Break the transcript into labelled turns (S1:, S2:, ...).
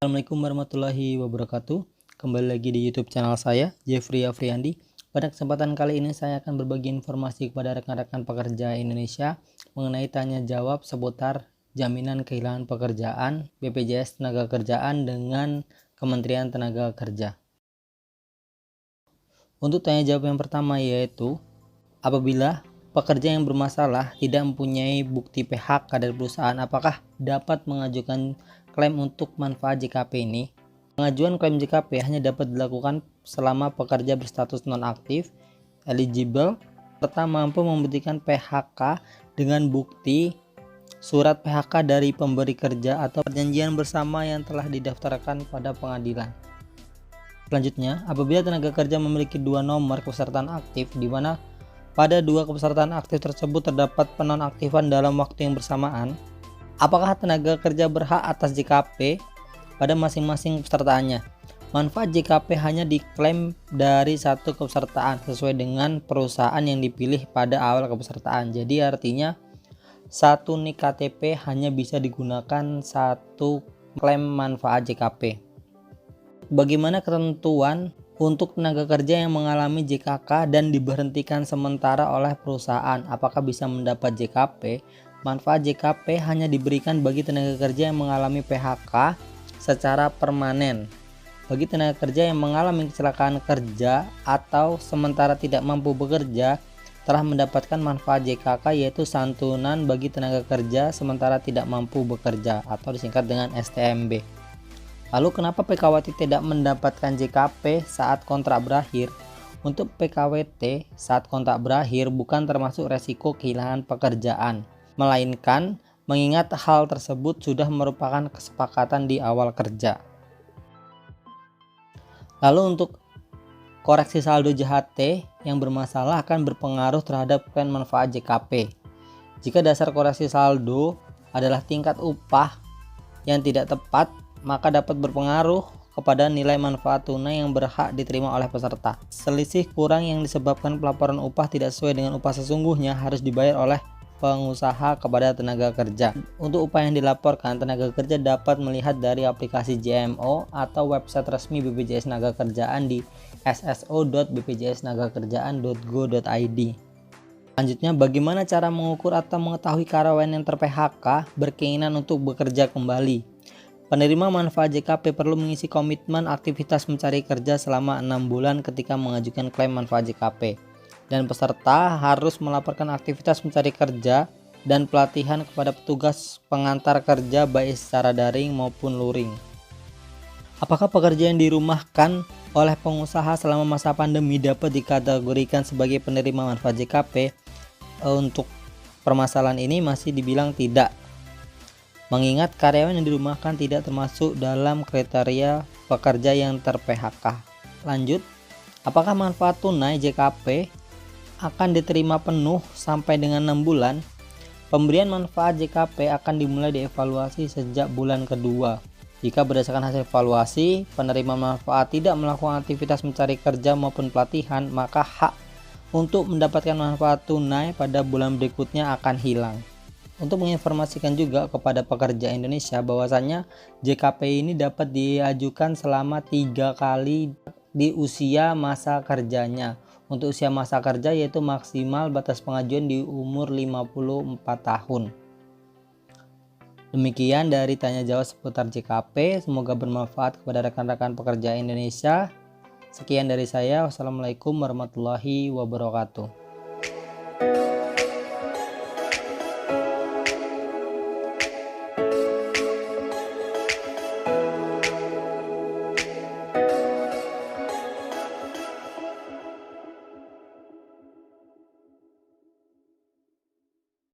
S1: Assalamualaikum warahmatullahi wabarakatuh. Kembali lagi di YouTube channel saya, Jeffrey Afriandi. Pada kesempatan kali ini saya akan berbagi informasi kepada rekan-rekan pekerja Indonesia mengenai tanya jawab seputar jaminan kehilangan pekerjaan BPJS Tenagakerjaan dengan Kementerian Tenaga Kerja. Untuk tanya jawab yang pertama yaitu, apabila pekerja yang bermasalah tidak mempunyai bukti PHK dari perusahaan, apakah dapat mengajukan klaim untuk manfaat JKP ini? Pengajuan klaim JKP hanya dapat dilakukan selama pekerja berstatus nonaktif, eligible, serta mampu membuktikan PHK dengan bukti surat PHK dari pemberi kerja atau perjanjian bersama yang telah didaftarkan pada pengadilan. Selanjutnya, apabila tenaga kerja memiliki dua nomor kepesertaan aktif, di mana pada dua kepesertaan aktif tersebut terdapat penonaktifan dalam waktu yang bersamaan, apakah tenaga kerja berhak atas JKP pada masing-masing pesertaannya? Manfaat JKP hanya diklaim dari satu kepesertaan sesuai dengan perusahaan yang dipilih pada awal kepesertaan. Jadi artinya satu NIK KTP hanya bisa digunakan satu klaim manfaat JKP. Bagaimana ketentuan untuk tenaga kerja yang mengalami JKK dan diberhentikan sementara oleh perusahaan? Apakah bisa mendapat JKP? Manfaat JKP hanya diberikan bagi tenaga kerja yang mengalami PHK secara permanen. Bagi tenaga kerja yang mengalami kecelakaan kerja atau sementara tidak mampu bekerja telah mendapatkan manfaat JKK, yaitu santunan bagi tenaga kerja sementara tidak mampu bekerja atau disingkat dengan STMB. Lalu kenapa PKWT tidak mendapatkan JKP saat kontrak berakhir? Untuk PKWT saat kontrak berakhir bukan termasuk resiko kehilangan pekerjaan, melainkan mengingat hal tersebut sudah merupakan kesepakatan di awal kerja. Lalu untuk koreksi saldo JHT yang bermasalah akan berpengaruh terhadap klaim manfaat JKP. Jika dasar koreksi saldo adalah tingkat upah yang tidak tepat, maka dapat berpengaruh kepada nilai manfaat tunai yang berhak diterima oleh peserta. Selisih kurang yang disebabkan pelaporan upah tidak sesuai dengan upah sesungguhnya harus dibayar oleh pengusaha kepada tenaga kerja. Untuk upah yang dilaporkan, tenaga kerja dapat melihat dari aplikasi JMO atau website resmi BPJS Tenagakerjaan di sso.bpjsnagakerjaan.go.id. Selanjutnya, bagaimana cara mengukur atau mengetahui karyawan yang ter-PHK berkeinginan untuk bekerja kembali? Penerima manfaat JKP perlu mengisi komitmen aktivitas mencari kerja selama 6 bulan ketika mengajukan klaim manfaat JKP. Dan peserta harus melaporkan aktivitas mencari kerja dan pelatihan kepada petugas pengantar kerja baik secara daring maupun luring. Apakah pekerja yang dirumahkan oleh pengusaha selama masa pandemi dapat dikategorikan sebagai penerima manfaat JKP? Untuk permasalahan ini masih dibilang tidak, mengingat karyawan yang dirumahkan tidak termasuk dalam kriteria pekerja yang ter-PHK. Lanjut, apakah manfaat tunai JKP akan diterima penuh sampai dengan 6 bulan? Pemberian manfaat JKP akan dimulai dievaluasi sejak bulan kedua. Jika berdasarkan hasil evaluasi, penerima manfaat tidak melakukan aktivitas mencari kerja maupun pelatihan, maka hak untuk mendapatkan manfaat tunai pada bulan berikutnya akan hilang. Untuk menginformasikan juga kepada pekerja Indonesia bahwasanya JKP ini dapat diajukan selama 3 kali di usia masa kerjanya. Untuk usia masa kerja yaitu maksimal batas pengajuan di umur 54 tahun. Demikian dari tanya jawab seputar JKP, semoga bermanfaat kepada rekan-rekan pekerja Indonesia. Sekian dari saya, wassalamualaikum warahmatullahi wabarakatuh.